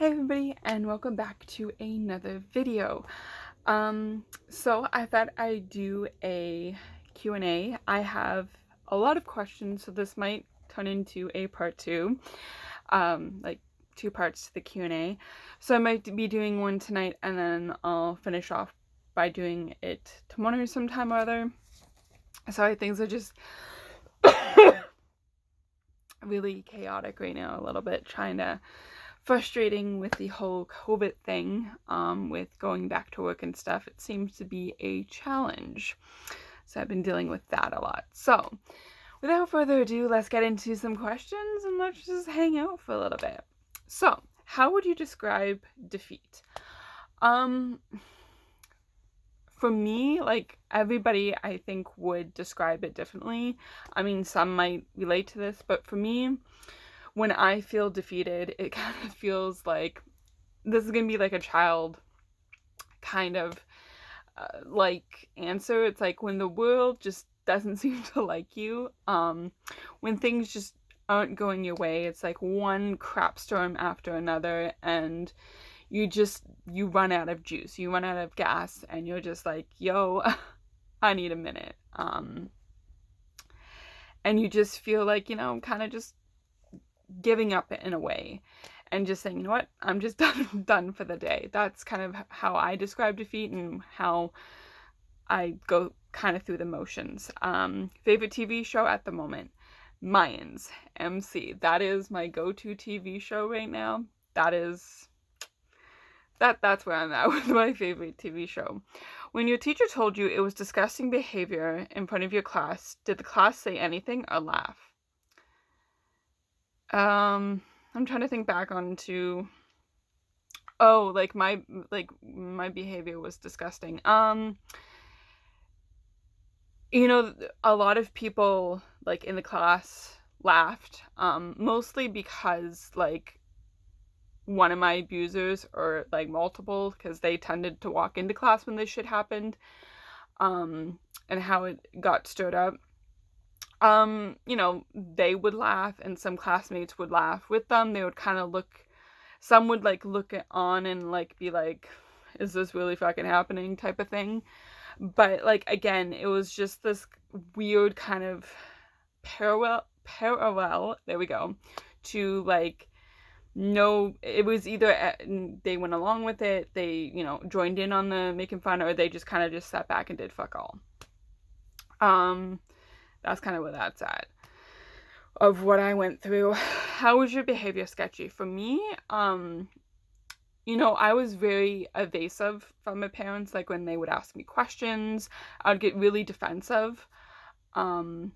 Hey everybody, and welcome back to another video. So I thought I'd do a Q&A. I have a lot of questions, so this might turn into a part two, like two parts to the Q&A. So I might be doing one tonight, and then I'll finish off by doing it tomorrow sometime or other. Sorry, things are just really chaotic right now, a little bit, trying to frustrating with the whole COVID thing, with going back to work and stuff. It seems to be a challenge. So I've been dealing with that a lot. So without further ado, let's get into some questions and let's just hang out for a little bit. So, how would you describe defeat? For me, like, everybody I think would describe it differently. I mean, some might relate to this, but for me, when I feel defeated, it kind of feels like this is gonna be like a child kind of like answer. It's like when the world just doesn't seem to like you, when things just aren't going your way. It's like one crap storm after another, and you run out of juice, you run out of gas, and you're just like, yo, I need a minute. And you just feel like, kind of just giving up in a way and just saying, you know what, I'm just done for the day. That's kind of how I describe defeat and how I go kind of through the motions. Favorite TV show at the moment? Mayans, MC. That is my go-to TV show right now. That's where I'm at with my favorite TV show. When your teacher told you it was disgusting behavior in front of your class, did the class say anything or laugh? I'm trying to think back onto, oh, like my behavior was disgusting. A lot of people like in the class laughed, mostly because like one of my abusers, or like multiple, because they tended to walk into class when this shit happened, and how it got stirred up. They would laugh and some classmates would laugh with them. They would kind of some would like look on and like be like, is this really fucking happening type of thing. But like, again, it was just this weird kind of parallel, there we go, to like, no, it was either they went along with it, they, joined in on the making fun, or they just kind of just sat back and did fuck all. That's kind of where that's at of what I went through. How was your behavior sketchy? For me, I was very evasive from my parents. Like when they would ask me questions, I would get really defensive. I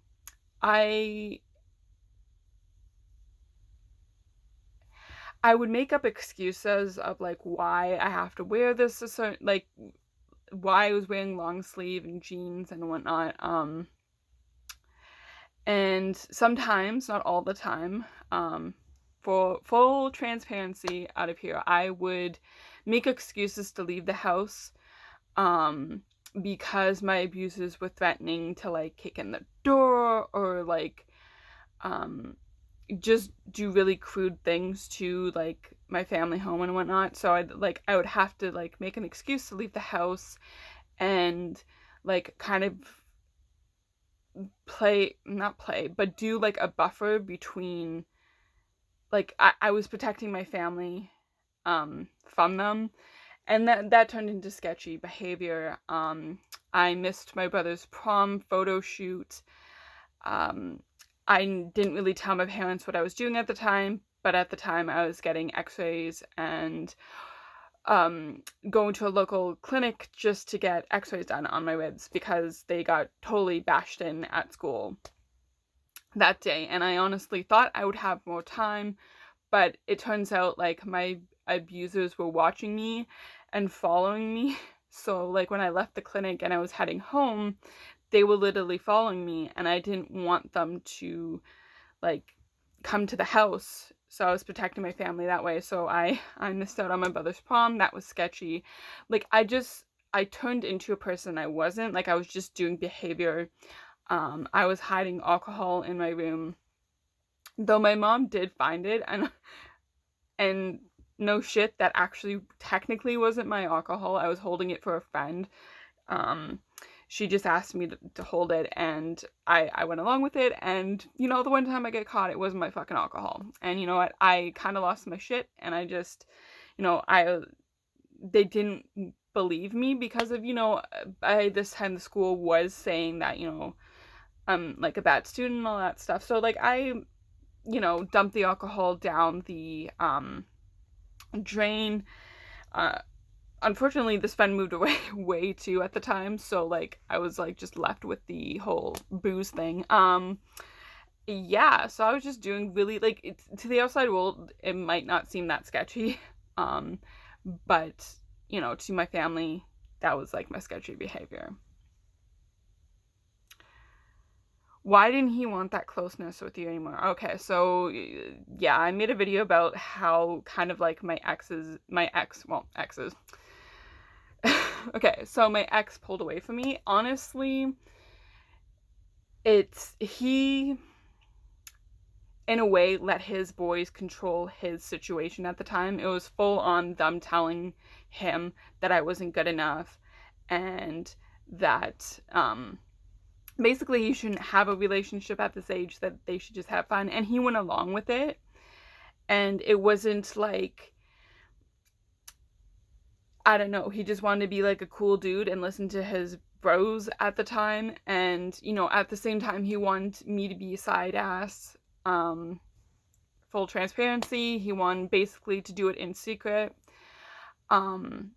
would make up excuses of like why I have to wear this, like why I was wearing long sleeve and jeans and whatnot. And sometimes, not all the time, for full transparency out of here, I would make excuses to leave the house, because my abusers were threatening to like kick in the door, or like just do really crude things to like my family home and whatnot. So I would have to like make an excuse to leave the house and like kind of not play, but do like a buffer between, like, I was protecting my family from them, and that turned into sketchy behavior. I missed my brother's prom photo shoot. I didn't really tell my parents what I was doing at the time, but at the time I was getting x-rays and going to a local clinic just to get x-rays done on my ribs because they got totally bashed in at school that day. And I honestly thought I would have more time, but it turns out like my abusers were watching me and following me. So like when I left the clinic and I was heading home, they were literally following me, and I didn't want them to like come to the house. So I was protecting my family that way. So I missed out on my brother's prom. That was sketchy. Like I turned into a person I wasn't. Like I was just doing behavior. I was hiding alcohol in my room, though my mom did find it, and no shit, that actually technically wasn't my alcohol. I was holding it for a friend. Um, she just asked me to hold it, and I went along with it. And, you know, the one time I get caught, it wasn't my fucking alcohol. And you know what? I kind of lost my shit, and I just, you know, they didn't believe me because of, you know, by this time the school was saying that, you know, I'm like a bad student and all that stuff. So like I, you know, dumped the alcohol down the drain. Uh, Unfortunately, this friend moved away way too at the time, so like I was like just left with the whole booze thing. Yeah, so I was just doing really like to the outside world, it might not seem that sketchy, um, but you know, to my family, that was like my sketchy behavior. Why didn't he want that closeness with you anymore? Okay, so yeah, I made a video about how kind of like exes. Okay, so my ex pulled away from me. Honestly, he in a way let his boys control his situation at the time. It was full on them telling him that I wasn't good enough, and that basically he shouldn't have a relationship at this age, that they should just have fun, and he went along with it. And it wasn't like, I don't know, he just wanted to be like a cool dude and listen to his bros at the time. And, you know, at the same time, he wanted me to be a side ass. Full transparency, he wanted basically to do it in secret. And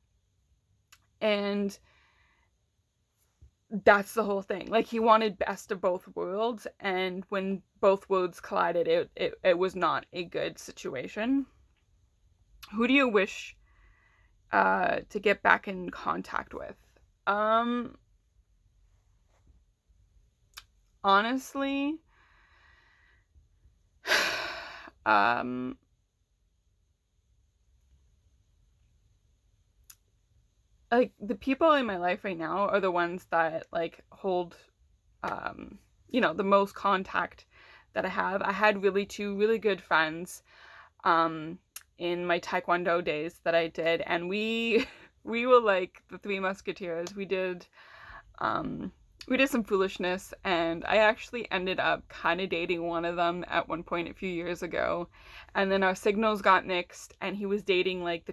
that's the whole thing. Like, he wanted best of both worlds, and when both worlds collided, it was not a good situation. Who do you wish to get back in contact with? Honestly, um, like the people in my life right now are the ones that like hold, you know, the most contact that I have. I had two really good friends, um, in my taekwondo days that I did, and we we were like the Three Musketeers. We did some foolishness, and I actually ended up kind of dating one of them at one point a few years ago. And then our signals got mixed, and he was dating like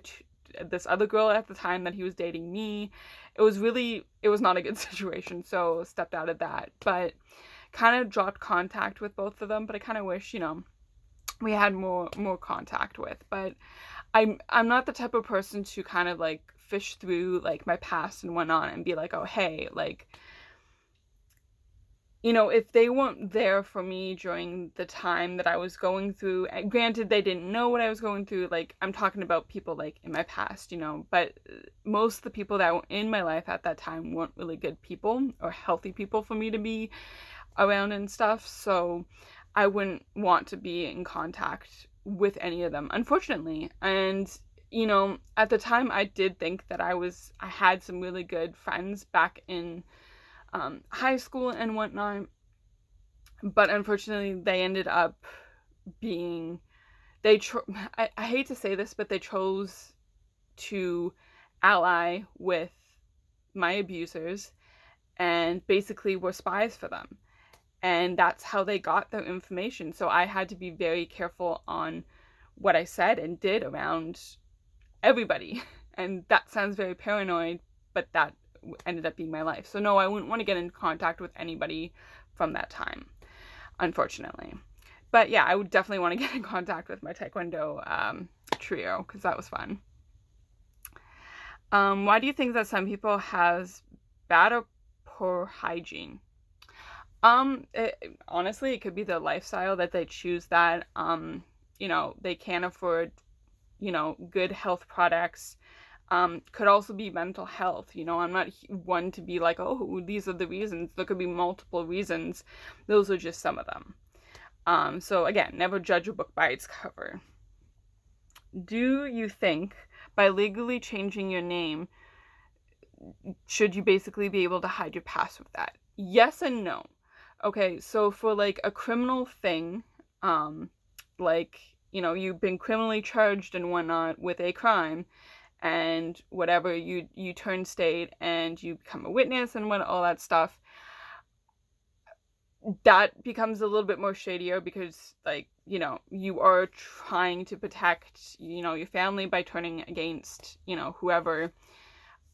this other girl at the time that he was dating me. It was not a good situation, so stepped out of that. But kind of dropped contact with both of them, but I kind of wish, you know, we had more contact with. But I'm not the type of person to kind of like fish through like my past and whatnot and be like, oh hey, like, you know, if they weren't there for me during the time that I was going through, and granted they didn't know what I was going through, like I'm talking about people like in my past, you know, but most of the people that were in my life at that time weren't really good people or healthy people for me to be around and stuff, so I wouldn't want to be in contact with any of them, unfortunately. And you know, at the time I did think that I had some really good friends back in high school and whatnot, but unfortunately they ended up being, I hate to say this, but they chose to ally with my abusers and basically were spies for them. And that's how they got their information. So I had to be very careful on what I said and did around everybody. And that sounds very paranoid, but that ended up being my life. So no, I wouldn't want to get in contact with anybody from that time, unfortunately. But yeah, I would definitely want to get in contact with my taekwondo trio, because that was fun. Why do you think that some people have bad or poor hygiene? Honestly, it could be the lifestyle that they choose, that, you know, they can't afford, you know, good health products. Could also be mental health. You know, I'm not one to be like, oh, these are the reasons. There could be multiple reasons. Those are just some of them. So again, never judge a book by its cover. Do you think by legally changing your name, should you basically be able to hide your past with that? Yes and no. Okay, so for like a criminal thing, like, you've been criminally charged and whatnot with a crime, and whatever, you turn state and you become a witness and all that stuff, that becomes a little bit more shadier because, like, you are trying to protect, your family by turning against, whoever.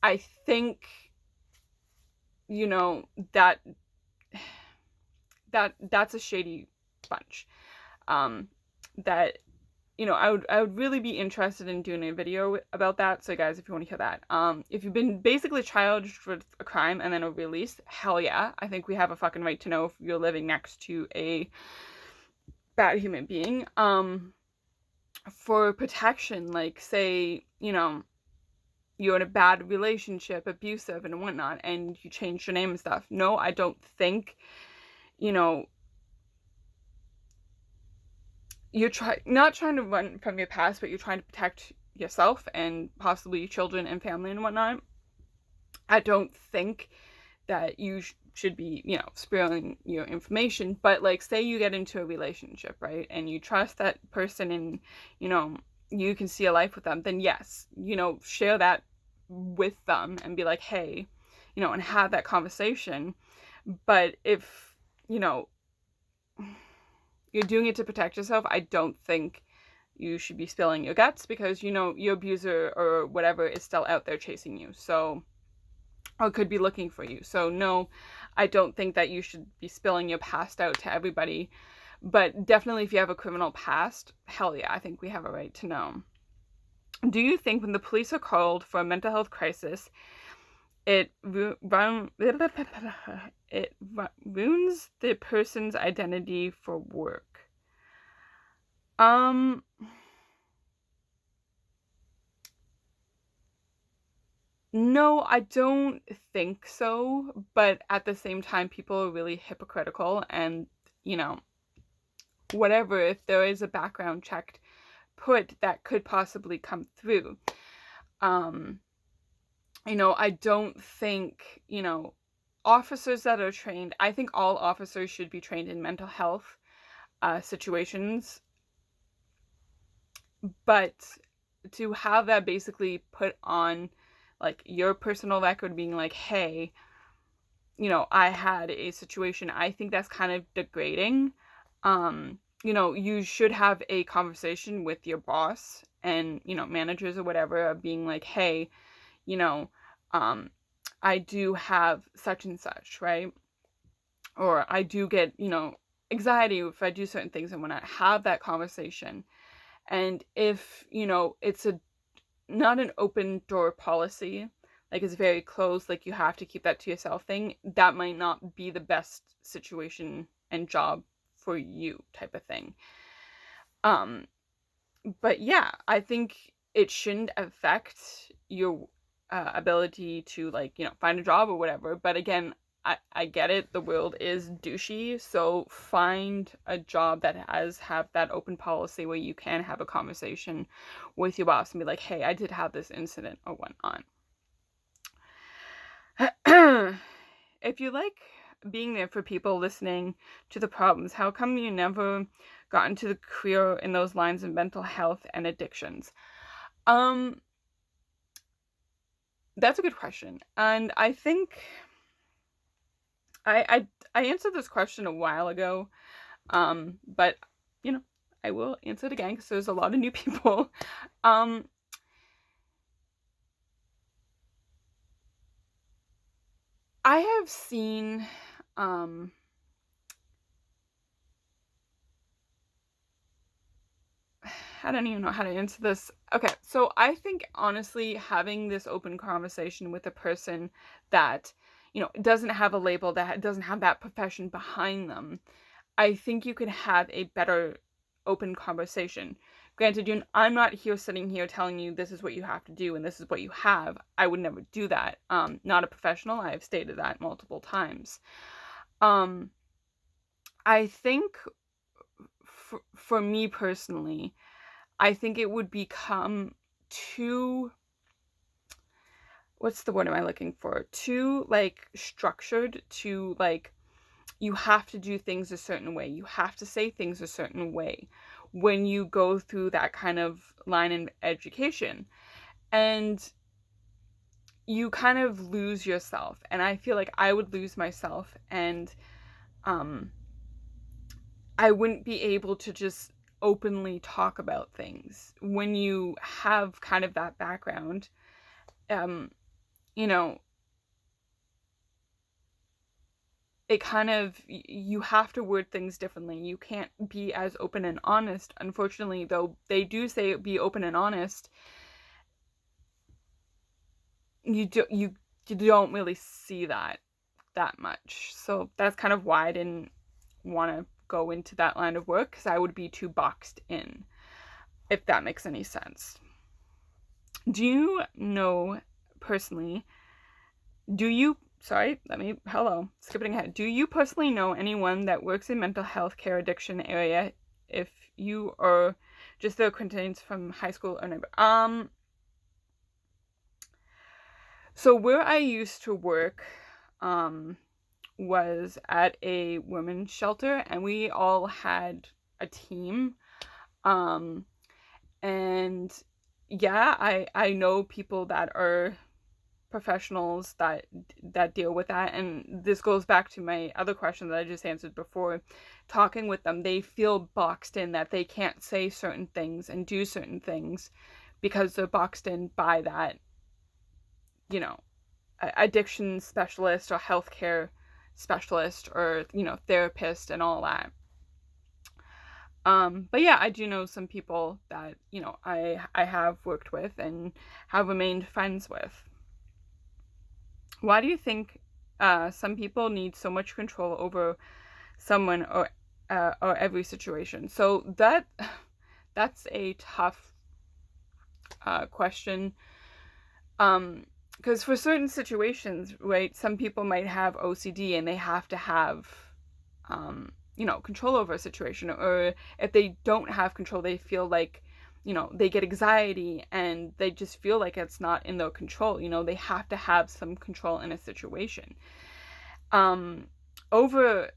I think, that that's a shady bunch. That I would really be interested in doing a video about that. So guys, if you want to hear that, if you've been basically charged with a crime and then are released, hell yeah, I think we have a fucking right to know if you're living next to a bad human being. For protection, like, say, you're in a bad relationship, abusive and whatnot, and you change your name and stuff. No, I don't think, you're not trying to run from your past, but you're trying to protect yourself and possibly your children and family and whatnot. I don't think that you should be, spilling your information. But, like, say you get into a relationship, right, and you trust that person and, you can see a life with them, then yes, share that with them and be like, hey, and have that conversation. But if, you're doing it to protect yourself, I don't think you should be spilling your guts because, your abuser or whatever is still out there chasing you. So, or could be looking for you. So no, I don't think that you should be spilling your past out to everybody. But definitely if you have a criminal past, hell yeah, I think we have a right to know. Do you think when the police are called for a mental health crisis, it ruins the person's identity for work? No, I don't think so, but at the same time, people are really hypocritical and, whatever, if there is a background check put, that could possibly come through. I don't think, officers that are trained, I think all officers should be trained in mental health situations, but to have that basically put on, like, your personal record being like, hey, I had a situation, I think that's kind of degrading. You should have a conversation with your boss and, managers or whatever, of being like, hey, I do have such and such, right? Or I do get, anxiety if I do certain things and whatnot. Have that conversation. And if, it's not an open door policy, like it's very closed, like you have to keep that to yourself thing, that might not be the best situation and job for you type of thing. But yeah, I think it shouldn't affect your ability to, like, find a job or whatever. But again, I get it, the world is douchey, so find a job that have that open policy where you can have a conversation with your boss and be like, hey, I did have this incident or whatnot. If you like being there for people listening to the problems, how come you never got into the career in those lines of mental health and addictions? That's a good question. And I think I answered this question a while ago, but, I will answer it again because there's a lot of new people. I have seen, I don't even know how to answer this. Okay, so I think, honestly, having this open conversation with a person that, doesn't have a label, that doesn't have that profession behind them, I think you could have a better open conversation. Granted, I'm not sitting here telling you this is what you have to do and this is what you have. I would never do that. Not a professional. I have stated that multiple times. I think for me personally, I think it would become too, what's the word am I looking for? Too, like, structured, to, like, you have to do things a certain way. You have to say things a certain way. when you go through that kind of line in education. And you kind of lose yourself. And I feel like I would lose myself, and I wouldn't be able to just openly talk about things. When you have kind of that background, you know, it kind of, you have to word things differently. You can't be as open and honest. Unfortunately, though they do say be open and honest, you don't really see that much. So that's kind of why I didn't want to go into that line of work, because I would be too boxed in, if that makes any sense. Do you know personally, skipping ahead. Do you personally know anyone that works in mental health care addiction area, if you are just the acquaintance from high school or neighbor? So where I used to work, was at a women's shelter, and we all had a team. And yeah, I know people that are professionals that deal with that. And this goes back to my other question that I just answered before. Talking with them, they feel boxed in, that they can't say certain things and do certain things because they're boxed in by that, addiction specialist or healthcare specialist or, therapist and all that. But yeah, I do know some people that, I have worked with and have remained friends with. Why do you think some people need so much control over someone or every situation? So that's a tough question. Because for certain situations, right, some people might have OCD and they have to have, control over a situation. Or if they don't have control, they feel like, they get anxiety and they just feel like it's not in their control. They have to have some control in a situation. Over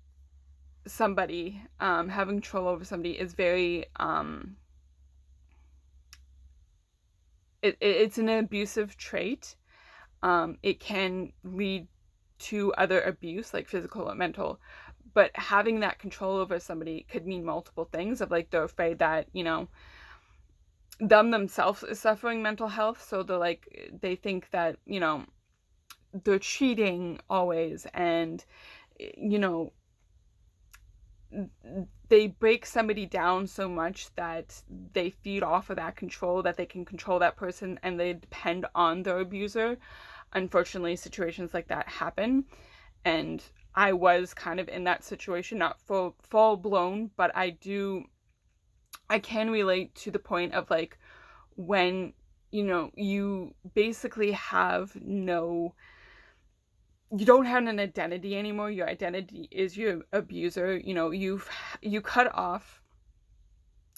somebody, having control over somebody is very, it's an abusive trait. It can lead to other abuse, like physical or mental. But having that control over somebody could mean multiple things, of like they're afraid that, them themselves is suffering mental health. So they think that, they're cheating always, and, they break somebody down so much that they feed off of that control, that they can control that person, and they depend on their abuser. Unfortunately, situations like that happen, and I was kind of in that situation, not full blown, but I can relate to the point of like when, you basically have you don't have an identity anymore. Your identity is your abuser. You cut off,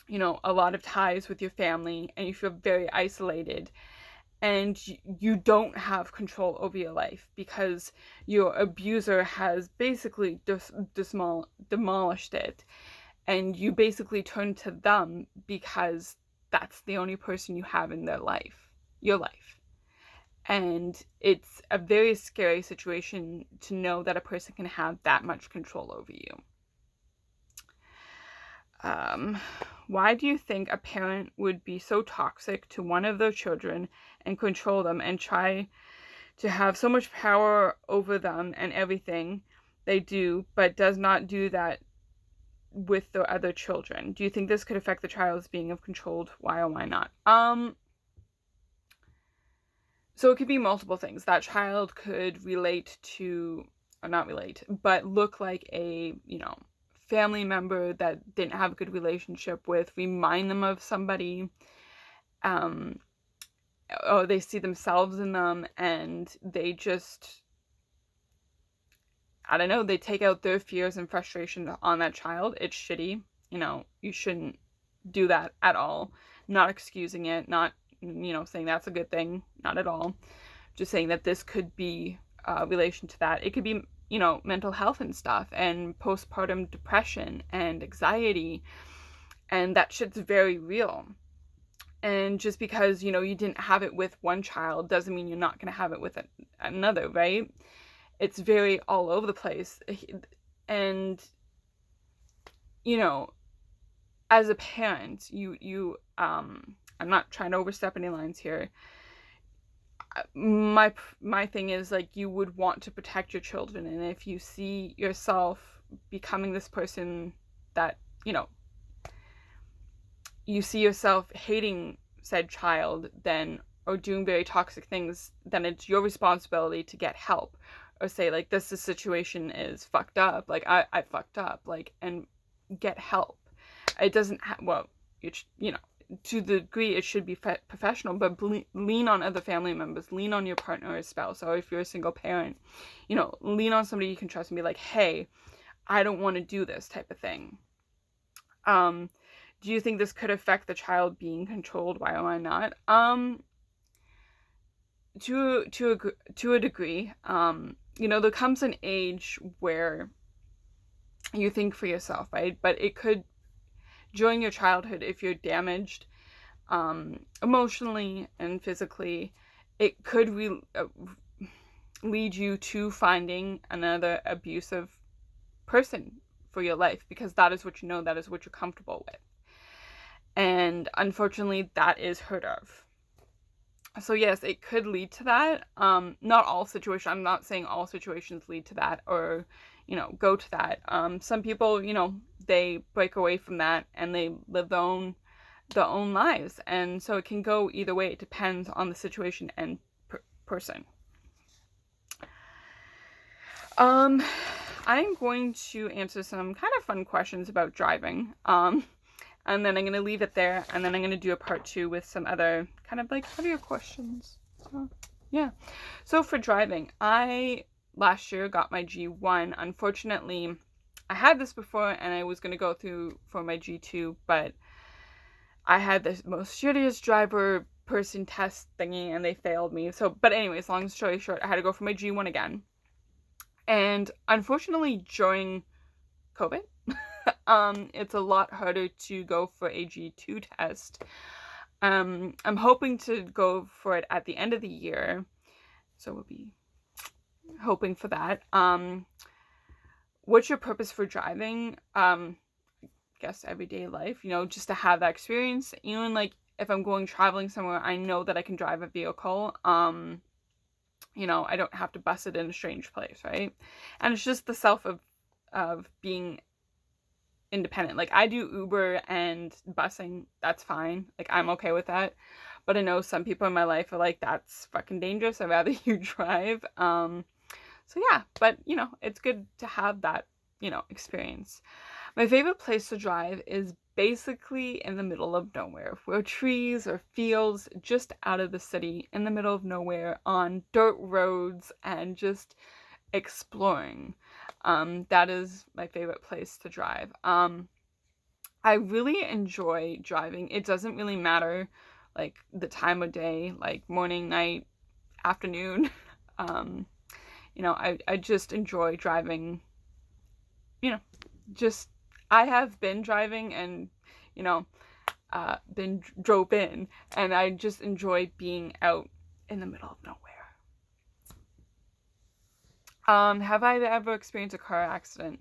a lot of ties with your family, and you feel very isolated, and you don't have control over your life because your abuser has basically demolished it, and you basically turn to them because that's the only person you have in your life. And it's a very scary situation to know that a person can have that much control over you. Why do you think a parent would be so toxic to one of their children and control them and try to have so much power over them and everything they do, but does not do that with their other children? Do you think this could affect the child's being of controlled? Why or why not? So it could be multiple things. That child could relate to, or not relate, but look like a, family member that didn't have a good relationship with, remind them of somebody, or they see themselves in them, and they just, I don't know, they take out their fears and frustration on that child. It's shitty. You shouldn't do that at all. Not excusing it, not, saying that's a good thing. Not at all. Just saying that this could be relation to that. It could be, mental health and stuff, and postpartum depression and anxiety And that shit's very real. And just because, you didn't have it with one child doesn't mean you're not going to have it with another, right? It's very all over the place. And, as a parent, I'm not trying to overstep any lines here. My thing is, like, you would want to protect your children, and if you see yourself becoming this person that, you see yourself hating said child, then, or doing very toxic things, then it's your responsibility to get help, or say, like, this situation is fucked up, like, I fucked up, like, and get help. It doesn't to the degree it should be professional, but lean on other family members, lean on your partner or spouse, or if you're a single parent, lean on somebody you can trust and be like, hey, I don't want to do this type of thing. Do you think this could affect the child being controlled? Why am I not? To a degree. There comes an age where you think for yourself, right? But it could, during your childhood, if you're damaged emotionally and physically, it could lead you to finding another abusive person for your life, because that is what that is what you're comfortable with. And unfortunately, that is heard of. So yes, it could lead to that. Not all situations. I'm not saying all situations lead to that or, go to that. Some people, they break away from that and they live their own lives. And so it can go either way. It depends on the situation and person. I'm going to answer some kind of fun questions about driving. And then I'm going to leave it there, and then I'm going to do a part 2 with some other kind of like heavier questions. So, yeah. So for driving, I last year got my G1. Unfortunately, I had this before, and I was going to go through for my G2, but I had the most shittiest driver person test thingy, and they failed me. So, but anyways, long story short, I had to go for my G1 again. And unfortunately, during COVID, it's a lot harder to go for a G2 test. I'm hoping to go for it at the end of the year, so we'll be hoping for that. What's your purpose for driving? I guess everyday life, just to have that experience. Even like if I'm going traveling somewhere, I know that I can drive a vehicle. I don't have to bus it in a strange place, right? And it's just the self of being independent. Like, I do Uber and busing, that's fine, like, I'm okay with that, but I know some people in my life are like, that's fucking dangerous, I'd rather you drive. So yeah, but it's good to have that experience. My favorite place to drive is basically in the middle of nowhere, where trees or fields, just out of the city, in the middle of nowhere, on dirt roads, and just exploring. That is my favorite place to drive. I really enjoy driving. It doesn't really matter, like, the time of day, like morning, night, afternoon. I just enjoy driving. I have been driving and, been drove in, and I just enjoy being out in the middle of nowhere. Have I ever experienced a car accident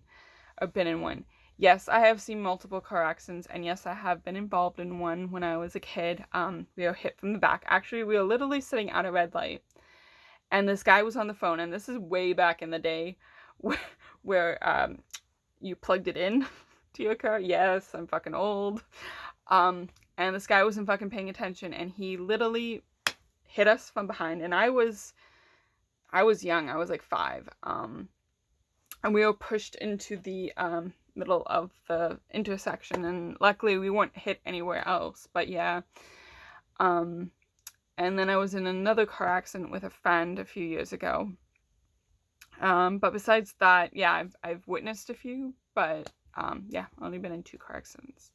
or been in one? Yes, I have seen multiple car accidents, and yes, I have been involved in one when I was a kid. We were hit from the back. Actually, we were literally sitting at a red light, and this guy was on the phone, and this is way back in the day where you plugged it in to your car. Yes, I'm fucking old. And this guy wasn't fucking paying attention, and he literally hit us from behind, and I was young. I was like 5. And we were pushed into the middle of the intersection, and luckily we weren't hit anywhere else. But yeah. And then I was in another car accident with a friend a few years ago. But besides that, yeah, I've witnessed a few, but yeah, only been in 2 car accidents.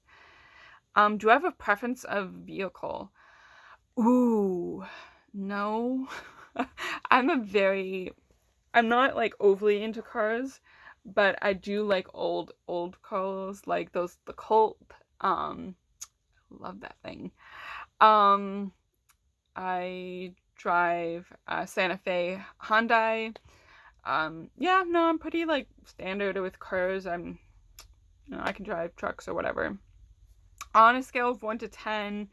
Do I have a preference of vehicle? Ooh, no. I'm not like overly into cars, but I do like old cars, like the Colt Love that thing. I drive Santa Fe Hyundai. Yeah, no, I'm pretty like standard with cars. I can drive trucks or whatever. On a scale of 1 to 10,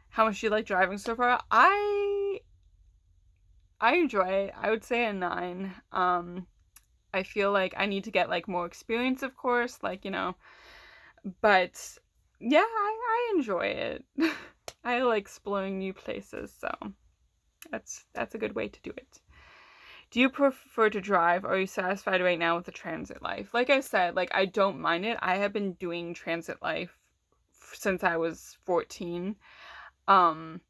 how much do you like driving so far? I enjoy it. I would say a 9. I feel like I need to get like more experience, of course, like, but yeah, I enjoy it. I like exploring new places, so that's a good way to do it. Do you prefer to drive, or are you satisfied right now with the transit life? Like I said, like I don't mind it. I have been doing transit life since I was 14. And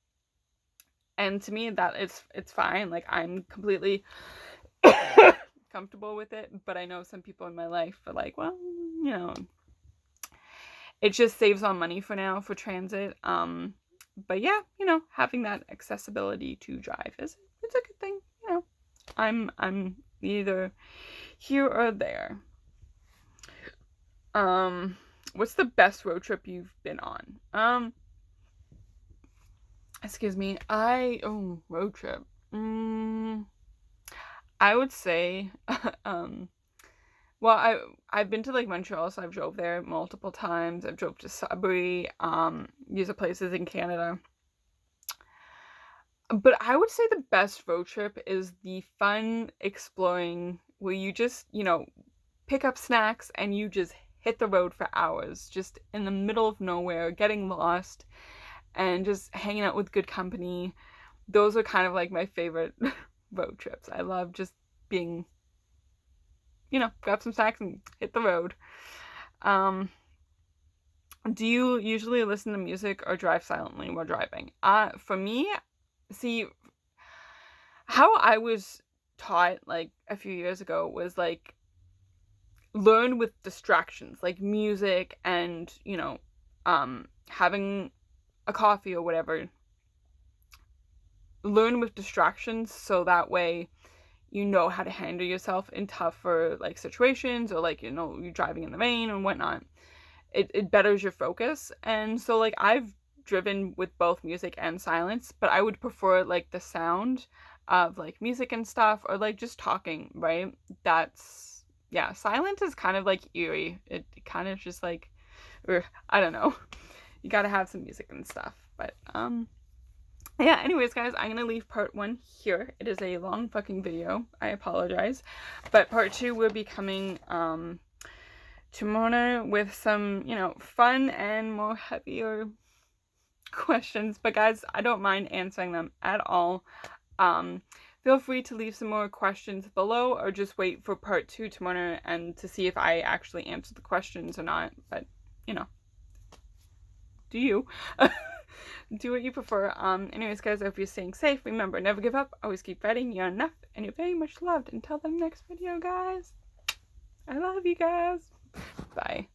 to me that it's fine. Like I'm completely comfortable with it, but I know some people in my life are like, well, it just saves on money for now for transit. But yeah, having that accessibility to drive it's a good thing. I'm either here or there. What's the best road trip you've been on? Excuse me. Road trip. I would say, well, I've been to like Montreal, so I've drove there multiple times. I've drove to Sudbury, these are places in Canada. But I would say the best road trip is the fun exploring where you just, pick up snacks and you just hit the road for hours, just in the middle of nowhere, getting lost and just hanging out with good company. Those are kind of like my favorite road trips. I love just being, grab some snacks and hit the road. Do you usually listen to music or drive silently while driving? For me, see, how I was taught like a few years ago was like learn with distractions, like music and, having a coffee or whatever. Learn with distractions so that way you know how to handle yourself in tougher like situations, or like, you're driving in the rain and whatnot. It betters your focus. And so like I've driven with both music and silence, but I would prefer like the sound of like music and stuff, or like just talking, right? Silence is kind of like eerie. It kind of just like, I don't know. You gotta have some music and stuff. But yeah, anyways guys, I'm gonna leave part 1 here. It is a long fucking video, I apologize, but part 2 will be coming tomorrow with some fun and more heavier questions. But guys, I don't mind answering them at all. Feel free to leave some more questions below, or just wait for part 2 tomorrow and to see if I actually answer the questions or not. But do you do what you prefer. Anyways guys, I hope you're staying safe. Remember, never give up, always keep fighting. You're enough and you're very much loved. Until the next video guys, I love you guys. Bye.